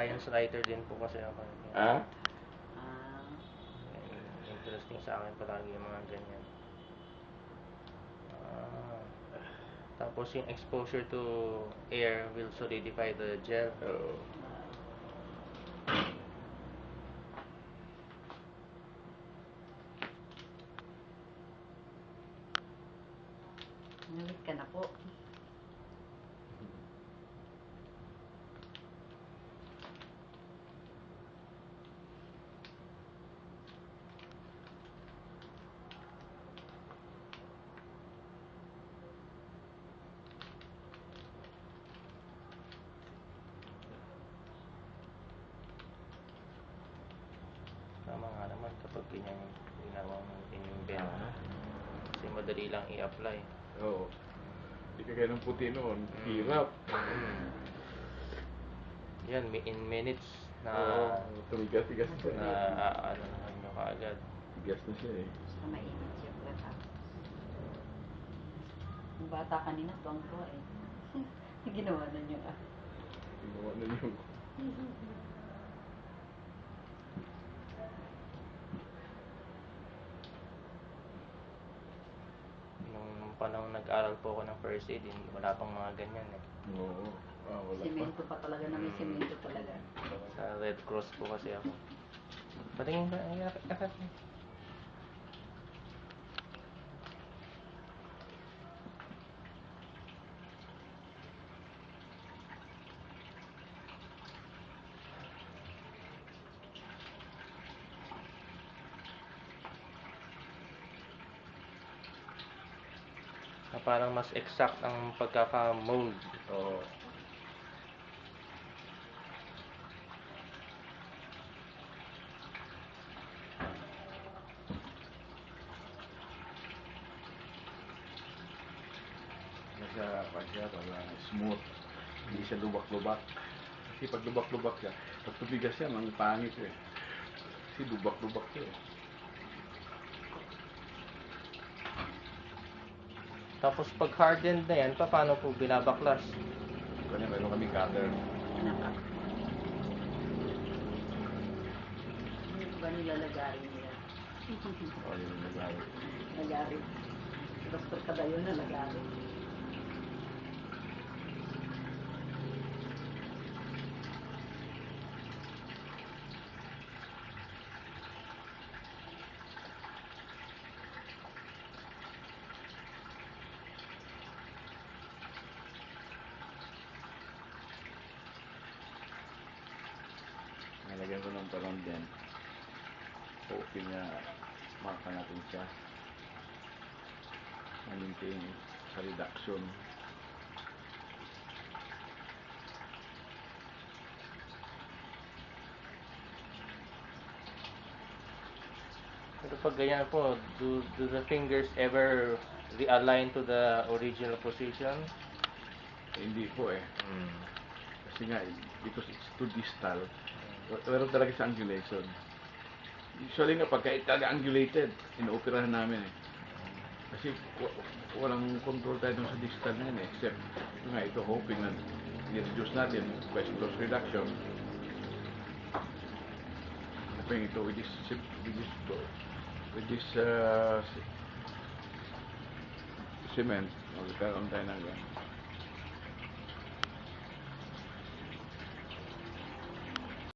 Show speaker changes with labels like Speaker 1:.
Speaker 1: Science writer din po kasi ako.
Speaker 2: Ah?
Speaker 1: Interesting sa akin palagi yung mga ganyan. Tapos yung exposure to air will solidify the gel.
Speaker 2: Oo.
Speaker 3: Ngamit ka na po.
Speaker 1: Tama nga naman kapag ganyan yung ginawang in-invent. Kasi madali lang i-apply.
Speaker 2: Oo. Hindi ka ganun puti noon. Hirap.
Speaker 1: Yan, in minutes na
Speaker 2: tumigas-tigas siya.
Speaker 1: na ano naman nyo kaagad.
Speaker 2: Tigas na siya eh.
Speaker 3: Basta mainit siyempre tapos. Yung bata kanina, tuwang-tuwa eh. Ginawa na niyo ah.
Speaker 2: Ginawa na niyo.
Speaker 1: Nung panahon nag-aral po ako ng first aid, wala pang mga ganyan eh.
Speaker 2: Oo. Wala pa.
Speaker 3: Semento pa talaga na may semento talaga.
Speaker 1: Sa Red Cross po kasi ako. Patingin ka, ay, akit. Parang mas exact ang pagkaka-mold.
Speaker 2: Oo. Siya parang smooth. Hindi siya lubak-lubak. Kasi pag lubak-lubak siya, pag tumigas siya, ang pangit eh. Kasi lubak-lubak siya eh.
Speaker 1: Tapos pag hardened na yan, paano po binabaklas?
Speaker 2: Kanya meron kami cutter.
Speaker 3: Hindi ko ba nilalagarin nila?
Speaker 2: Oo, yun yung nagawin.
Speaker 3: Lagarin. Doktor ka ba yun na lagarin?
Speaker 2: Nalagyan ko ng parang din. Hoping na maka natin siya. Maintain sa reduction.
Speaker 1: Pero pag ganyan po, do the fingers ever realign to the original position?
Speaker 2: Hindi po eh. Kasi nga, because it's too distal, meron talaga sa angulation. Usually nga, pagka talaga angulated, inooperahan namin eh. Kasi walang control tayo dun sa distal na yun eh. Except, nga ito, hoping na i-reduce natin by dose reduction. Hoping ito with this cement, magkakaroon tayo ng